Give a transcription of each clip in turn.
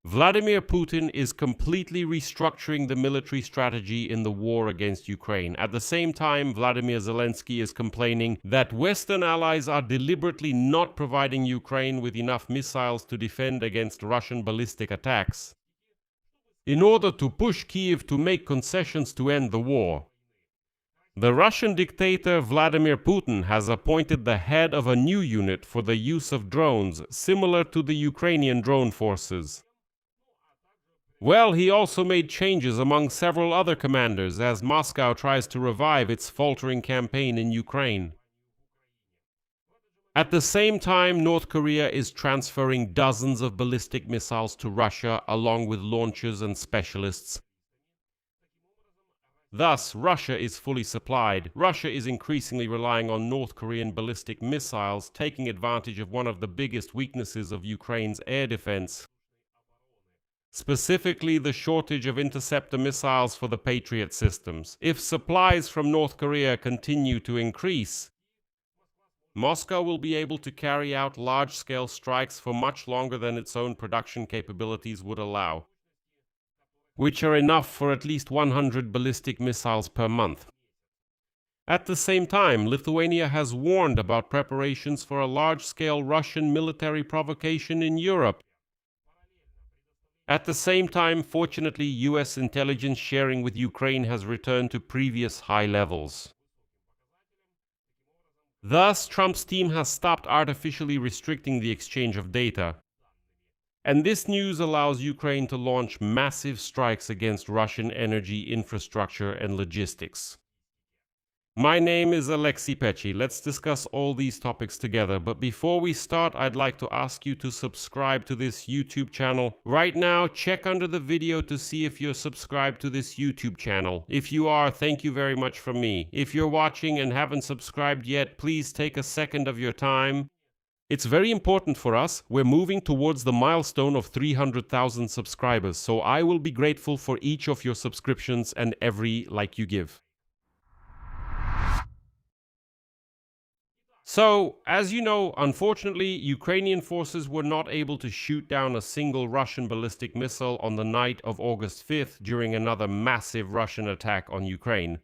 Vladimir Putin is completely restructuring the military strategy in the war against Ukraine. At the same time, Vladimir Zelensky is complaining that Western allies are deliberately not providing Ukraine with enough missiles to defend against Russian ballistic attacks, in order to push Kyiv to make concessions to end the war. The Russian dictator Vladimir Putin has appointed the head of a new unit for the use of drones, similar to the Ukrainian drone forces. Well, he also made changes among several other commanders as Moscow tries to revive its faltering campaign in Ukraine. At the same time, North Korea is transferring dozens of ballistic missiles to Russia along with launchers and specialists. Thus, Russia is fully supplied. Russia is increasingly relying on North Korean ballistic missiles, taking advantage of one of the biggest weaknesses of Ukraine's air defense, specifically the shortage of interceptor missiles for the Patriot systems. If supplies from North Korea continue to increase, Moscow will be able to carry out large-scale strikes for much longer than its own production capabilities would allow, which are enough for at least 100 ballistic missiles per month. At the same time, Lithuania has warned about preparations for a large-scale Russian military provocation in Europe. At the same time, fortunately, US intelligence sharing with Ukraine has returned to previous high levels. Thus, Trump's team has stopped artificially restricting the exchange of data. And this news allows Ukraine to launch massive strikes against Russian energy infrastructure and logistics. My name is Pechiy. Let's discuss all these topics together. But before we start, I'd like to ask you to subscribe to this YouTube channel. Right now, check under the video to see if you're subscribed to this YouTube channel. If you are, thank you very much from me. If you're watching and haven't subscribed yet, please take a second of your time. It's very important for us. We're moving towards the milestone of 300,000 subscribers, so I will be grateful for each of your subscriptions and every like you give. So, as you know, unfortunately, Ukrainian forces were not able to shoot down a single Russian ballistic missile on the night of August 5th during another massive Russian attack on Ukraine.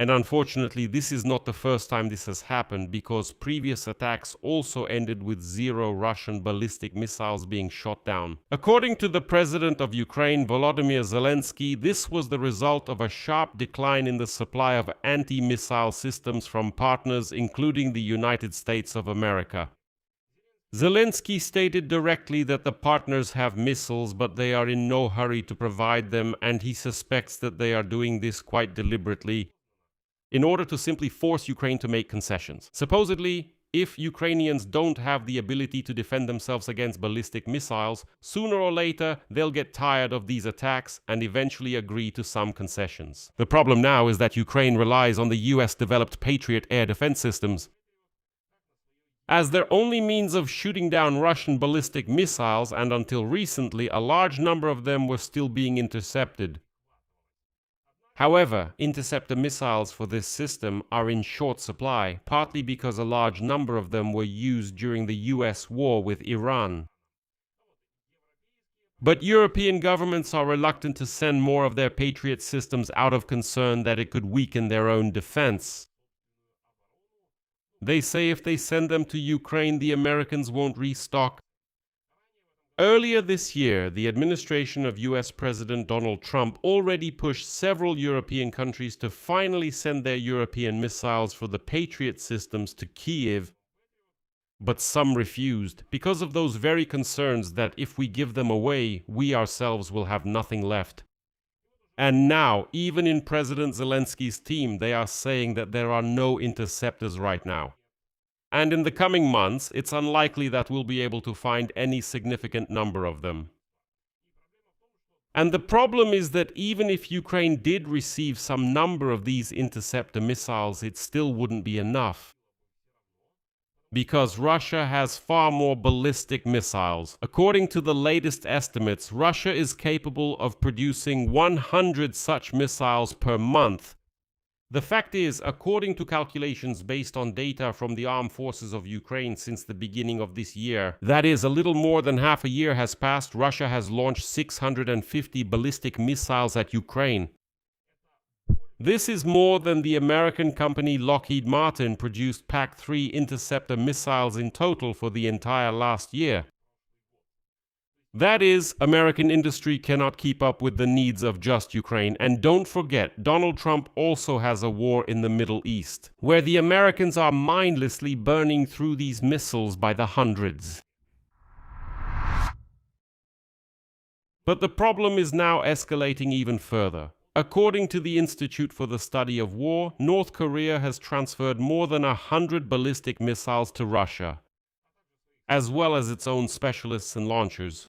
And unfortunately, this is not the first time this has happened, because previous attacks also ended with 0 Russian ballistic missiles being shot down. According to the president of Ukraine, Volodymyr Zelensky, this was the result of a sharp decline in the supply of anti-missile systems from partners, including the United States of America. Zelensky stated directly that the partners have missiles, but they are in no hurry to provide them, and he suspects that they are doing this quite deliberately, in order to simply force Ukraine to make concessions. Supposedly, if Ukrainians don't have the ability to defend themselves against ballistic missiles, sooner or later they'll get tired of these attacks and eventually agree to some concessions. The problem now is that Ukraine relies on the US-developed Patriot air defense systems as their only means of shooting down Russian ballistic missiles, and until recently a large number of them were still being intercepted. However, interceptor missiles for this system are in short supply, partly because a large number of them were used during the US war with Iran. But European governments are reluctant to send more of their Patriot systems out of concern that it could weaken their own defense. They say if they send them to Ukraine, the Americans won't restock. Earlier this year, the administration of US President Donald Trump already pushed several European countries to finally send their European missiles for the Patriot systems to Kyiv, but some refused because of those very concerns that if we give them away, we ourselves will have nothing left. And now, even in President Zelensky's team, they are saying that there are no interceptors right now. And in the coming months, it's unlikely that we'll be able to find any significant number of them. And the problem is that even if Ukraine did receive some number of these interceptor missiles, it still wouldn't be enough, because Russia has far more ballistic missiles. According to the latest estimates, Russia is capable of producing 100 such missiles per month, The fact is, according to calculations based on data from the armed forces of Ukraine since the beginning of this year, that is, a little more than half a year has passed, Russia has launched 650 ballistic missiles at Ukraine. This is more than the American company Lockheed Martin produced PAC-3 interceptor missiles in total for the entire last year. That is, American industry cannot keep up with the needs of just Ukraine. And don't forget, Donald Trump also has a war in the Middle East, where the Americans are mindlessly burning through these missiles by the hundreds. But the problem is now escalating even further. According to the Institute for the Study of War, North Korea has transferred more than 100 ballistic missiles to Russia, as well as its own specialists and launchers.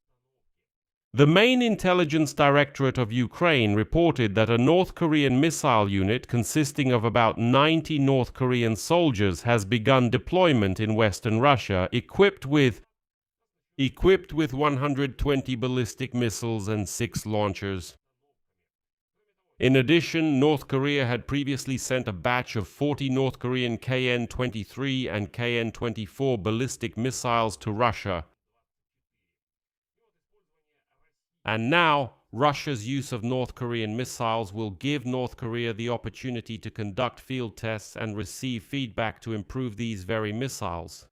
The main intelligence directorate of Ukraine reported that a North Korean missile unit consisting of about 90 North Korean soldiers has begun deployment in western Russia, equipped with 120 ballistic missiles and 6 launchers. In addition, North Korea had previously sent a batch of 40 North Korean KN-23 and KN-24 ballistic missiles to Russia. And now, Russia's use of North Korean missiles will give North Korea the opportunity to conduct field tests and receive feedback to improve these very missiles.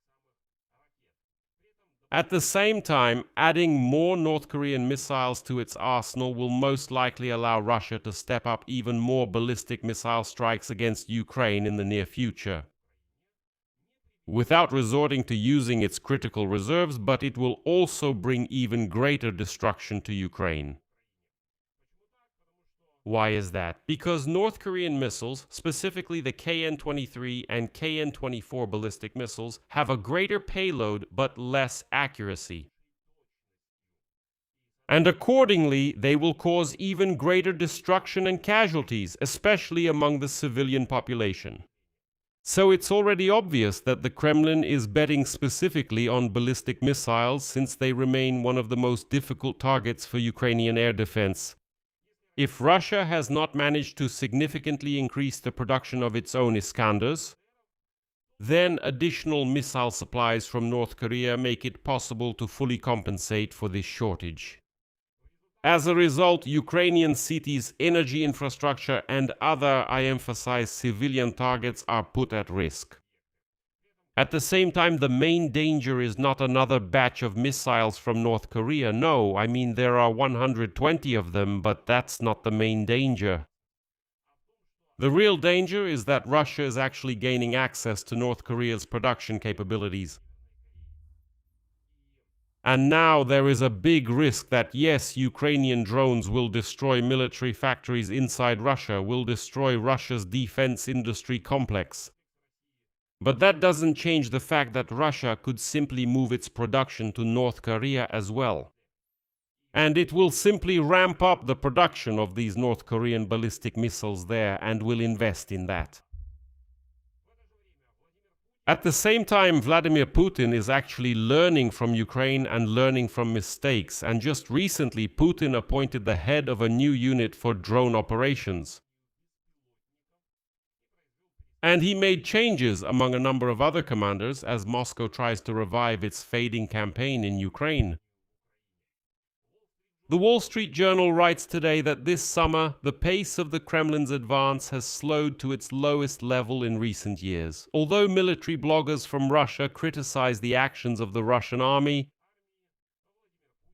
At the same time, adding more North Korean missiles to its arsenal will most likely allow Russia to step up even more ballistic missile strikes against Ukraine in the near future, without resorting to using its critical reserves, but it will also bring even greater destruction to Ukraine. Why is that? Because North Korean missiles, specifically the KN-23 and KN-24 ballistic missiles, have a greater payload but less accuracy. And accordingly, they will cause even greater destruction and casualties, especially among the civilian population. So it's already obvious that the Kremlin is betting specifically on ballistic missiles, since they remain one of the most difficult targets for Ukrainian air defense. If Russia has not managed to significantly increase the production of its own Iskanders, then additional missile supplies from North Korea make it possible to fully compensate for this shortage. As a result, Ukrainian cities, energy infrastructure, and other, I emphasize, civilian targets are put at risk. At the same time, the main danger is not another batch of missiles from North Korea. No, I mean there are 120 of them, but that's not the main danger. The real danger is that Russia is actually gaining access to North Korea's production capabilities. And now there is a big risk that, yes, Ukrainian drones will destroy military factories inside Russia, will destroy Russia's defense industry complex. But that doesn't change the fact that Russia could simply move its production to North Korea as well. And it will simply ramp up the production of these North Korean ballistic missiles there and will invest in that. At the same time, Vladimir Putin is actually learning from Ukraine and learning from mistakes, and just recently Putin appointed the head of a new unit for drone operations. And he made changes among a number of other commanders as Moscow tries to revive its fading campaign in Ukraine. The Wall Street Journal writes today that this summer, the pace of the Kremlin's advance has slowed to its lowest level in recent years. Although military bloggers from Russia criticize the actions of the Russian army,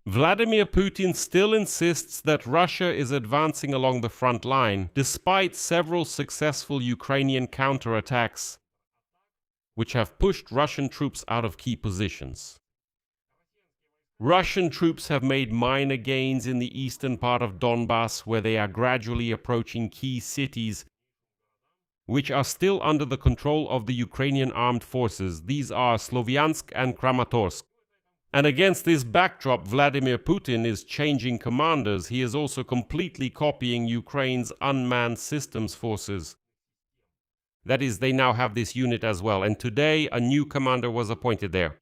Vladimir Putin still insists that Russia is advancing along the front line, despite several successful Ukrainian counterattacks, which have pushed Russian troops out of key positions. Russian troops have made minor gains in the eastern part of Donbass, where they are gradually approaching key cities, which are still under the control of the Ukrainian armed forces. These are Sloviansk and Kramatorsk. And against this backdrop, Vladimir Putin is changing commanders. He is also completely copying Ukraine's unmanned systems forces. That is, they now have this unit as well, and today a new commander was appointed there.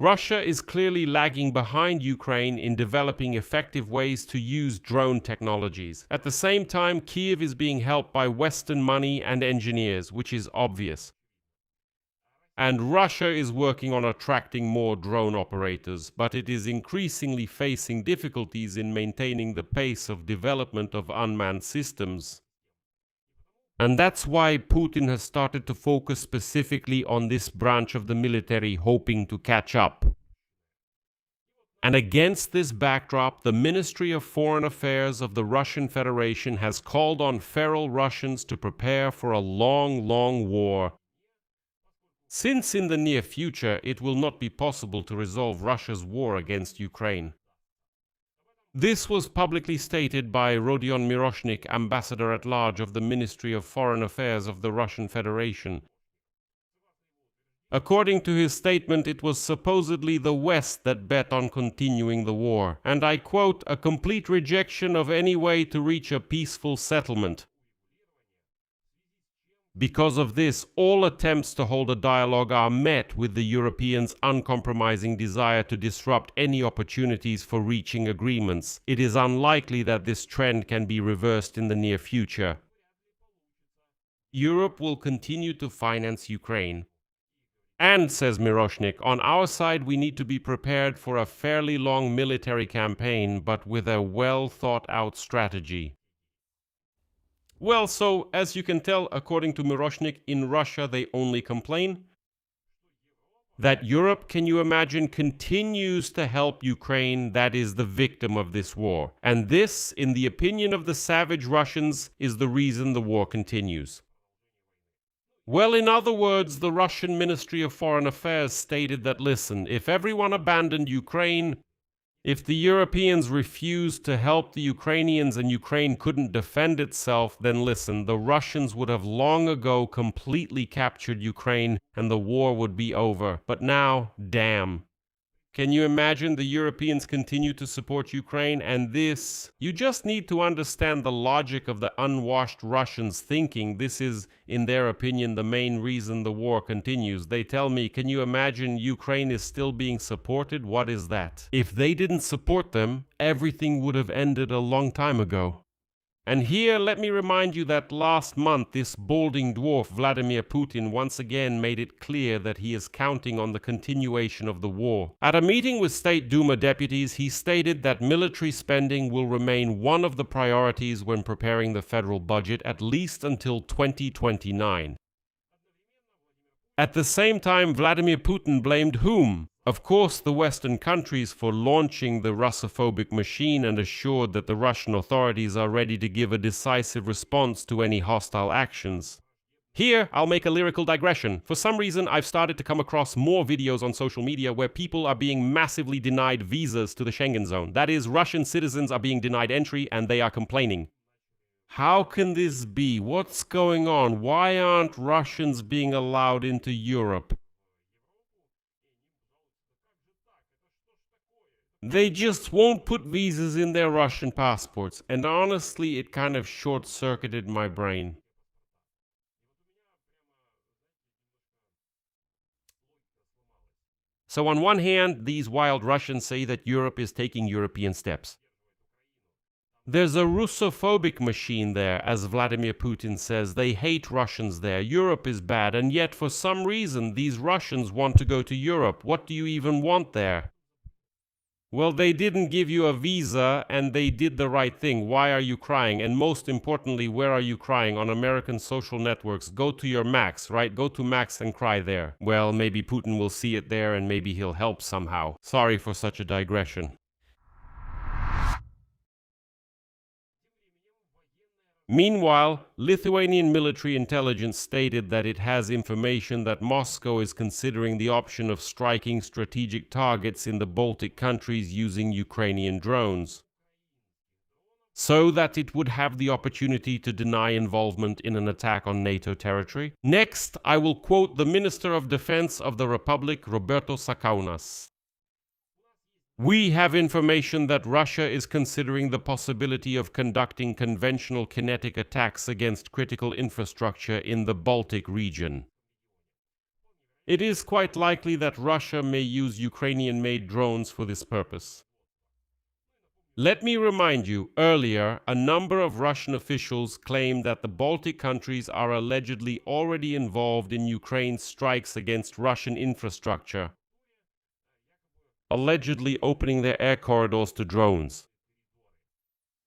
Russia is clearly lagging behind Ukraine in developing effective ways to use drone technologies. At the same time, Kyiv is being helped by Western money and engineers, which is obvious. And Russia is working on attracting more drone operators, but it is increasingly facing difficulties in maintaining the pace of development of unmanned systems. And that's why Putin has started to focus specifically on this branch of the military, hoping to catch up. And against this backdrop, the Ministry of Foreign Affairs of the Russian Federation has called on feral Russians to prepare for a long, long war, since in the near future it will not be possible to resolve Russia's war against Ukraine. This was publicly stated by Rodion Miroshnik, Ambassador-at-Large of the Ministry of Foreign Affairs of the Russian Federation. According to his statement, it was supposedly the West that bet on continuing the war, and I quote, "a complete rejection of any way to reach a peaceful settlement. Because of this, all attempts to hold a dialogue are met with the Europeans' uncompromising desire to disrupt any opportunities for reaching agreements. It is unlikely that this trend can be reversed in the near future. Europe will continue to finance Ukraine. And, says Miroshnik, on our side we need to be prepared for a fairly long military campaign, but with a well-thought-out strategy." Well, so, as you can tell, according to Miroshnik, in Russia they only complain. That Europe, can you imagine, continues to help Ukraine that is the victim of this war. And this, in the opinion of the savage Russians, is the reason the war continues. Well, in other words, the Russian Ministry of Foreign Affairs stated that, listen, if everyone abandoned Ukraine, if the Europeans refused to help the Ukrainians and Ukraine couldn't defend itself, then listen, the Russians would have long ago completely captured Ukraine and the war would be over. But now, damn. Can you imagine the Europeans continue to support Ukraine? And this, you just need to understand the logic of the unwashed Russians thinking this is, in their opinion, the main reason the war continues. They tell me, can you imagine Ukraine is still being supported? What is that? If they didn't support them, everything would have ended a long time ago. And here, let me remind you that last month, this balding dwarf, Vladimir Putin, once again made it clear that he is counting on the continuation of the war. At a meeting with State Duma deputies, he stated that military spending will remain one of the priorities when preparing the federal budget, at least until 2029. At the same time, Vladimir Putin blamed whom? Of course, the Western countries for launching the Russophobic machine and assured that the Russian authorities are ready to give a decisive response to any hostile actions. Here, I'll make a lyrical digression. For some reason, I've started to come across more videos on social media where people are being massively denied visas to the Schengen zone. That is, Russian citizens are being denied entry and they are complaining. How can this be? What's going on? Why aren't Russians being allowed into Europe? They just won't put visas in their Russian passports, and honestly, it kind of short-circuited my brain. So on one hand, these wild Russians say that Europe is taking European steps. There's a Russophobic machine there, as Vladimir Putin says. They hate Russians there. Europe is bad, and yet for some reason, these Russians want to go to Europe. What do you even want there? Well, they didn't give you a visa, and they did the right thing. Why are you crying? And most importantly, where are you crying? On American social networks. Go to your Max, right? Go to Max and cry there. Well, maybe Putin will see it there, and maybe he'll help somehow. Sorry for such a digression. Meanwhile, Lithuanian military intelligence stated that it has information that Moscow is considering the option of striking strategic targets in the Baltic countries using Ukrainian drones, so that it would have the opportunity to deny involvement in an attack on NATO territory. Next, I will quote the Minister of Defense of the Republic, Roberto Sakaunas. We have information that Russia is considering the possibility of conducting conventional kinetic attacks against critical infrastructure in the Baltic region. It is quite likely that Russia may use Ukrainian-made drones for this purpose. Let me remind you, earlier, a number of Russian officials claimed that the Baltic countries are allegedly already involved in Ukraine's strikes against Russian infrastructure, allegedly opening their air corridors to drones.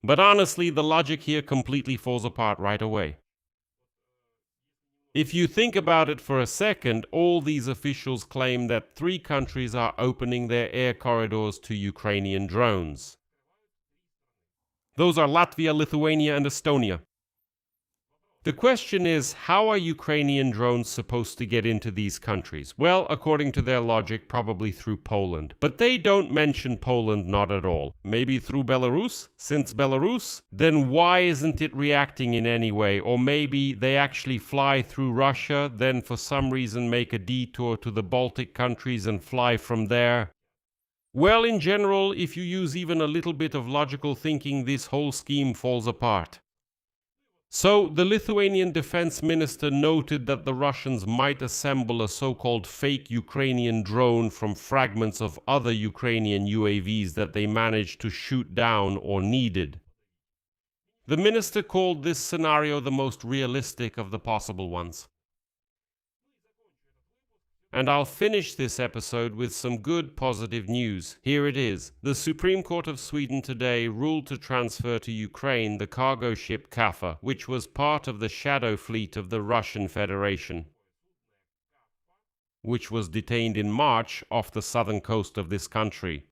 But honestly, the logic here completely falls apart right away. If you think about it for a second, all these officials claim that 3 countries are opening their air corridors to Ukrainian drones. Those are Latvia, Lithuania, and Estonia. The question is, how are Ukrainian drones supposed to get into these countries? Well, according to their logic, probably through Poland. But they don't mention Poland, not at all. Maybe through Belarus? Since Belarus? Then why isn't it reacting in any way? Or maybe they actually fly through Russia, then for some reason make a detour to the Baltic countries and fly from there? Well, in general, if you use even a little bit of logical thinking, this whole scheme falls apart. So, the Lithuanian defense minister noted that the Russians might assemble a so-called fake Ukrainian drone from fragments of other Ukrainian UAVs that they managed to shoot down or needed. The minister called this scenario the most realistic of the possible ones. And I'll finish this episode with some good positive news. Here it is. The Supreme Court of Sweden today ruled to transfer to Ukraine the cargo ship Pechiy, which was part of the shadow fleet of the Russian Federation, which was detained in March off the southern coast of this country.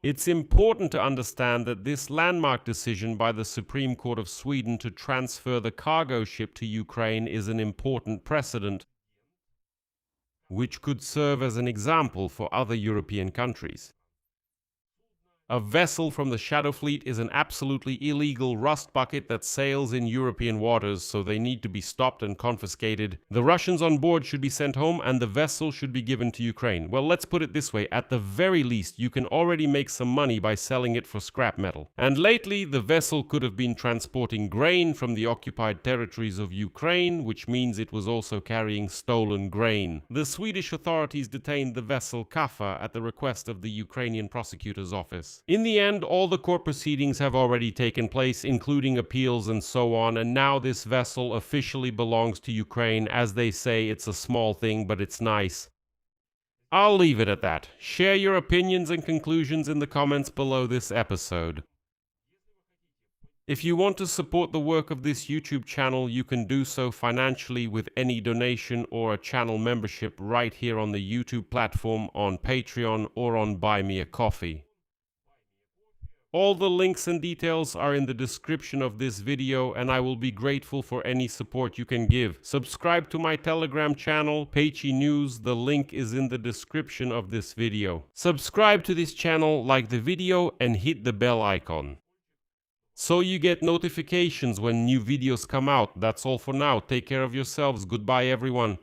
It's important to understand that this landmark decision by the Supreme Court of Sweden to transfer the cargo ship to Ukraine is an important precedent, which could serve as an example for other European countries. A vessel from the Shadow Fleet is an absolutely illegal rust bucket that sails in European waters, so they need to be stopped and confiscated. The Russians on board should be sent home and the vessel should be given to Ukraine. Well, let's put it this way, at the very least, you can already make some money by selling it for scrap metal. And lately, the vessel could have been transporting grain from the occupied territories of Ukraine, which means it was also carrying stolen grain. The Swedish authorities detained the vessel Pechiy at the request of the Ukrainian prosecutor's office. In the end, all the court proceedings have already taken place, including appeals and so on, and now this vessel officially belongs to Ukraine. As they say, it's a small thing, but it's nice. I'll leave it at that. Share your opinions and conclusions in the comments below this episode. If you want to support the work of this YouTube channel, you can do so financially with any donation or a channel membership right here on the YouTube platform, on Patreon, or on Buy Me a Coffee. All the links and details are in the description of this video, and I will be grateful for any support you can give. Subscribe to my Telegram channel, Pechiy News. The link is in the description of this video. Subscribe to this channel, like the video, and hit the bell icon, so you get notifications when new videos come out. That's all for now. Take care of yourselves. Goodbye, everyone.